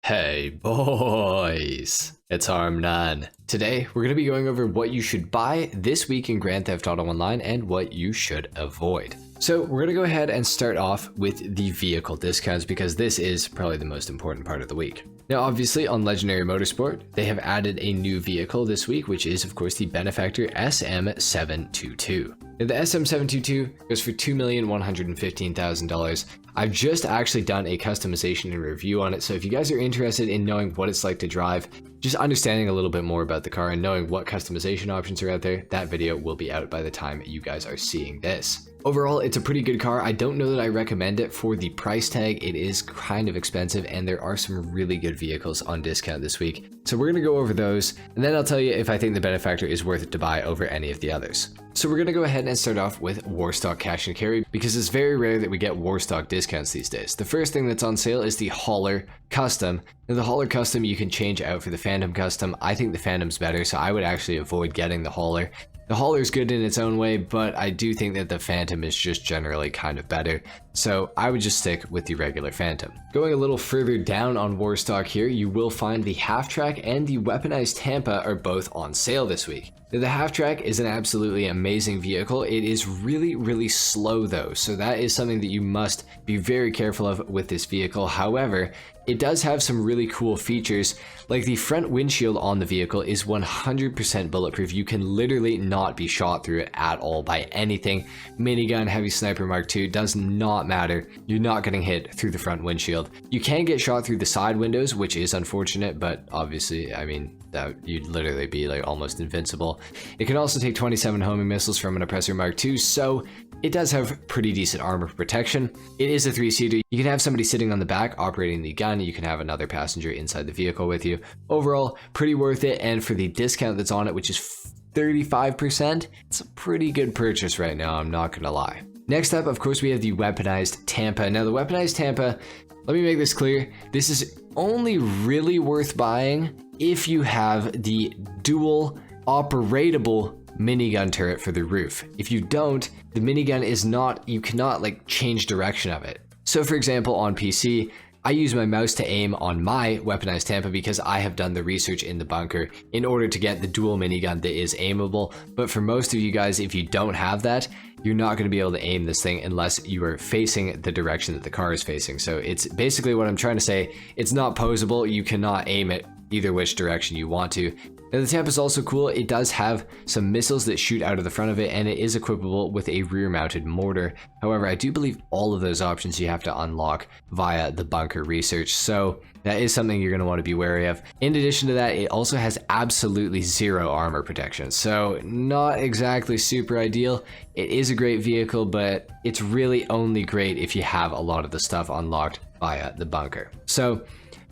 Hey boys, it's HarmNone. Today, we're going to be going over what you should buy this week in Grand Theft Auto Online and what you should avoid. So we're going to go ahead and start off with the vehicle discounts because this is probably the most important part of the week. Now obviously on Legendary Motorsport, they have added a new vehicle this week, which is of course the Benefactor SM722. Now the SM722 goes for $2,115,000. I've just actually done a customization and review on it, so if you guys are interested in knowing what it's like to drive, just understanding a little bit more about the car and knowing what customization options are out there, that video will be out by the time you guys are seeing this. Overall, it's a pretty good car. I don't know that I recommend it for the price tag. It is kind of expensive and there are some really good vehicles on discount this week. So we're going to go over those and then I'll tell you if I think the Benefactor is worth it to buy over any of the others. So we're going to go ahead and start off with Warstock Cash and Carry because it's very rare that we get Warstock discounts these days. The first thing that's on sale is the Hauler Custom. Now the Hauler Custom you can change out for the Phantom Custom. I think the Phantom's better, so I would actually avoid getting the Hauler. The Hauler is good in its own way, but I do think that the Phantom is just generally kind of better, so I would just stick with the regular Phantom. Going a little further down on Warstock here, you will find the Half-Track and the Weaponized Tampa are both on sale this week. Now, the Half-Track is an absolutely amazing vehicle. It is really slow though, so that is something that you must be very careful of with this vehicle. However, it does have some really cool features, like the front windshield on the vehicle is 100% bulletproof. You can literally not be shot through it at all by anything. Minigun, Heavy Sniper Mark II, does not matter. You're not getting hit through the front windshield. You can get shot through the side windows, which is unfortunate, but obviously, I mean, that you'd literally be like almost invincible. It can also take 27 homing missiles from an Oppressor Mark II, so it does have pretty decent armor protection. It is a 3-seater. You can have somebody sitting on the back operating the gun. You can have another passenger inside the vehicle with you. Overall, pretty worth it. And for the discount that's on it, which is 35%, it's a pretty good purchase right now, I'm not gonna lie. Next up, of course, we have the Weaponized Tampa. Now the Weaponized Tampa, let me make this clear. This is only really worth buying if you have the dual operatable minigun turret for the roof. If you don't, the minigun is not, you cannot like change direction of it. So for example, on PC, I use my mouse to aim on my Weaponized Tampa because I have done the research in the bunker in order to get the dual minigun that is aimable. But for most of you guys, if you don't have that, you're not going to be able to aim this thing unless you are facing the direction that the car is facing. So it's basically what I'm trying to say. It's not posable. You cannot aim it either which direction you want to. Now the Tampa is also cool. It does have some missiles that shoot out of the front of it, and it is equipable with a rear-mounted mortar. However, I do believe all of those options you have to unlock via the bunker research, so that is something you're going to want to be wary of. In addition to that, it also has absolutely zero armor protection, so not exactly super ideal. It is a great vehicle, but it's really only great if you have a lot of the stuff unlocked via the bunker. So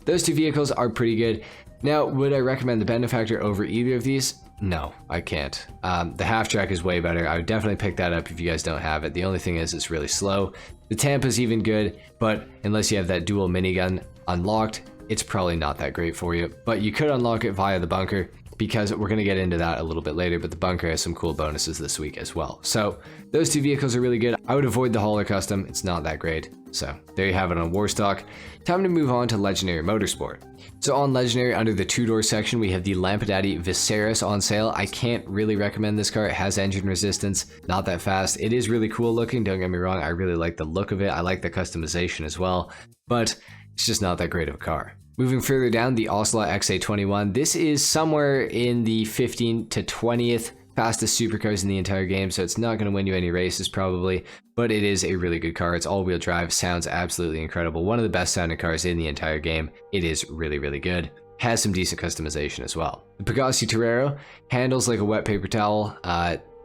those two vehicles are pretty good. Now, would I recommend the Benefactor over either of these? No, I can't. The Half-Track is way better. I would definitely pick that up if you guys don't have it. The only thing is it's really slow. The Tampa's even good, but unless you have that dual minigun unlocked, it's probably not that great for you. But you could unlock it via the bunker because we're going to get into that a little bit later, but the bunker has some cool bonuses this week as well. So those two vehicles are really good. I would avoid the Hauler Custom. It's not that great. So there you have it on Warstock. Time to move on to Legendary Motorsport. So on Legendary, under the two-door section, we have the Lampadaddy Viserys on sale. I can't really recommend this car. It has engine resistance, not that fast. It is really cool looking, don't get me wrong. I really like the look of it. I like the customization as well, but it's just not that great of a car. Moving further down, the Ocelot X821. This is somewhere in the 15th to 20th fastest supercars in the entire game, so it's not going to win you any races probably, but it is a really good car. It's all-wheel drive, sounds absolutely incredible. One of the best sounding cars in the entire game. It is really good. Has some decent customization as well. The Pegassi Torero handles like a wet paper towel.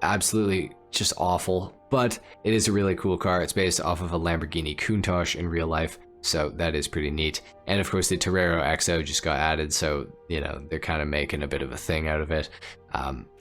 Absolutely just awful, but it is a really cool car. It's based off of a Lamborghini Countach in real life, so that is pretty neat. And of course the Torero XO just got added, so you know they're kind of making a bit of a thing out of it.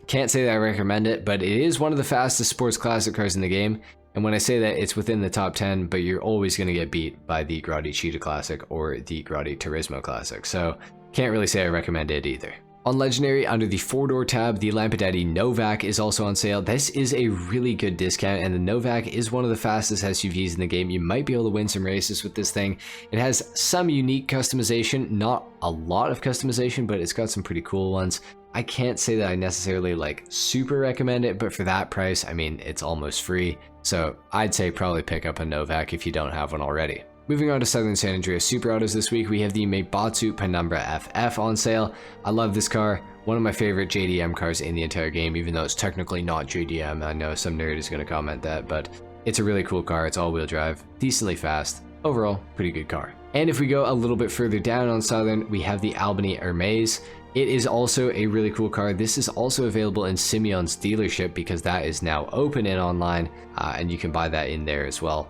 Can't say that I recommend it, but it is one of the fastest sports classic cars in the game. And when I say that, it's within the top 10, but you're always going to get beat by the Grotti Cheetah Classic or the Grotti Turismo Classic. So can't really say I recommend it either. On Legendary, under the 4-door tab, the Lampadaddy Novak is also on sale. This is a really good discount, and the Novak is one of the fastest SUVs in the game. You might be able to win some races with this thing. It has some unique customization, not a lot of customization, but it's got some pretty cool ones. I can't say that I necessarily like super recommend it, but for that price, I mean, it's almost free. So I'd say probably pick up a Novak if you don't have one already. Moving on to Southern San Andreas Super Autos this week, we have the Meibatsu Penumbra FF on sale. I love this car, one of my favorite JDM cars in the entire game, even though it's technically not JDM. I know some nerd is going to comment that, but it's a really cool car. It's all-wheel drive, decently fast, overall, pretty good car. And if we go a little bit further down on Southern, we have the Albany Hermes. It is also a really cool car. This is also available in Simeon's dealership because that is now open and online, and you can buy that in there as well.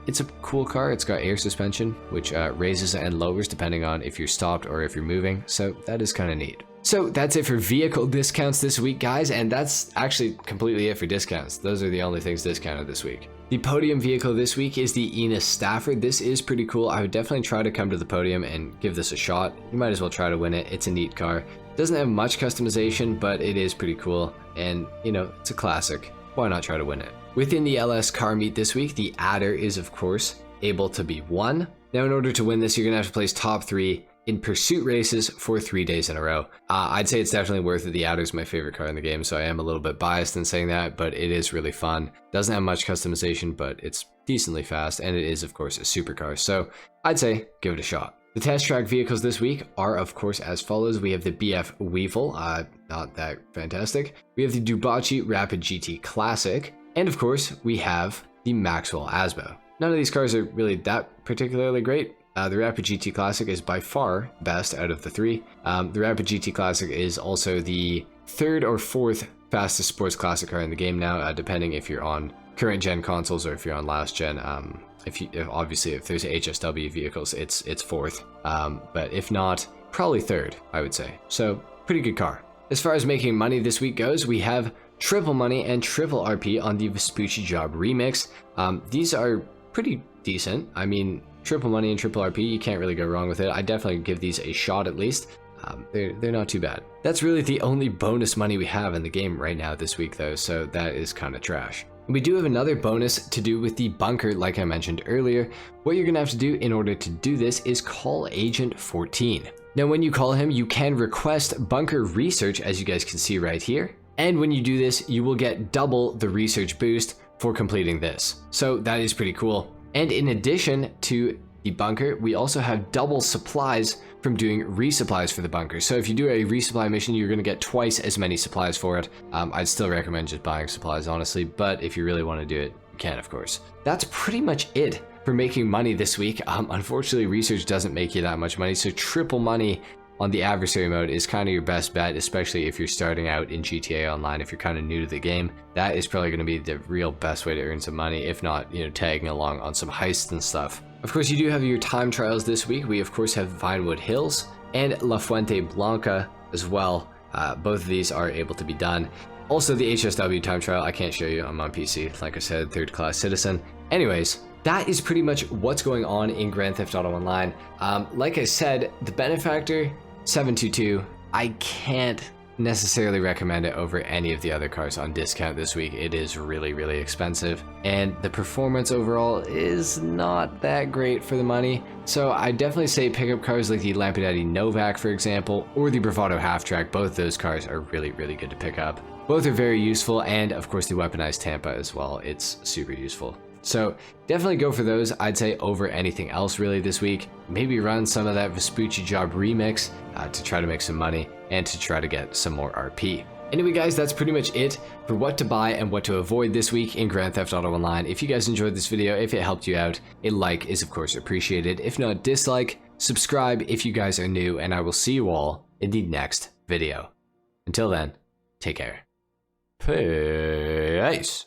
It's a cool car. It's got air suspension, which raises and lowers depending on if you're stopped or if you're moving, so that is kind of neat. So that's it for vehicle discounts this week, guys, and that's actually completely it for discounts. Those are the only things discounted this week. The podium vehicle this week is the Enos Stafford. This is pretty cool. I would definitely try to come to the podium and give this a shot. You might as well try to win it. It's a neat car. Doesn't have much customization, but it is pretty cool, and you know, it's a classic. Why not try to win it? Within the LS car meet this week, the Adder is of course able to be won. Now in order to win this, you're gonna have to place top 3 in pursuit races for 3 days in a row. I'd say it's definitely worth it. The Adder's my favorite car in the game, so I am a little bit biased in saying that, but it is really fun. Doesn't have much customization, but it's decently fast, and it is of course a supercar, so I'd say give it a shot. The test track vehicles this week are of course as follows. We have the BF Weevil, not that fantastic. We have the Dubachi Rapid GT Classic, and of course we have the Maxwell Asbo. None of these cars are really that particularly great. The Rapid GT Classic is by far best out of the 3. The Rapid GT Classic is also the 3rd or 4th fastest sports classic car in the game now, depending if you're on current gen consoles or if you're on last gen. Obviously if there's HSW vehicles, it's 4th, but if not, probably 3rd, I would say. So pretty good car. As far as making money this week goes, we have triple money and triple RP on the Vespucci Job Remix. These are pretty decent. I mean, triple money and triple RP, you can't really go wrong with it. I definitely give these a shot at least. They're not too bad. That's really the only bonus money we have in the game right now this week though, so that is kind of trash. We do have another bonus to do with the bunker, like I mentioned earlier. What you're gonna have to do in order to do this is call Agent 14. Now when you call him, you can request bunker research, as you guys can see right here. And when you do this, you will get double the research boost for completing this. So that is pretty cool. And in addition to the bunker, we also have double supplies from doing resupplies for the bunker. So if you do a resupply mission, you're going to get twice as many supplies for it. I'd still recommend just buying supplies, honestly, but if you really want to do it, you can, of course. That's pretty much it for making money this week. Unfortunately, research doesn't make you that much money, so triple money on the adversary mode is kind of your best bet, especially if you're starting out in GTA Online. If you're kind of new to the game, that is probably going to be the real best way to earn some money, if not, you know, tagging along on some heists and stuff. Of course, you do have your time trials this week. We of course have Vinewood Hills and La Fuente Blanca as well. Both of these are able to be done. Also the HSW time trial, I can't show you, I'm on PC, like I said, 3rd class citizen. Anyways, that is pretty much what's going on in Grand Theft Auto Online. Like I said, the Benefactor 722, I can't necessarily recommend it over any of the other cars on discount this week. It is really, really expensive, and the performance overall is not that great for the money. So I definitely say pick up cars like the Lampadaddy Novak, for example, or the Bravado Half-Track. Both those cars are really, really good to pick up. Both are very useful, and of course the Weaponized Tampa as well. It's super useful. So definitely go for those, I'd say, over anything else really this week. Maybe run some of that Vespucci Job Remix to try to make some money and to try to get some more RP. Anyway guys, that's pretty much it for what to buy and what to avoid this week in Grand Theft Auto Online. If you guys enjoyed this video, if it helped you out, a like is of course appreciated. If not, dislike, subscribe if you guys are new, and I will see you all in the next video. Until then, take care. Peace.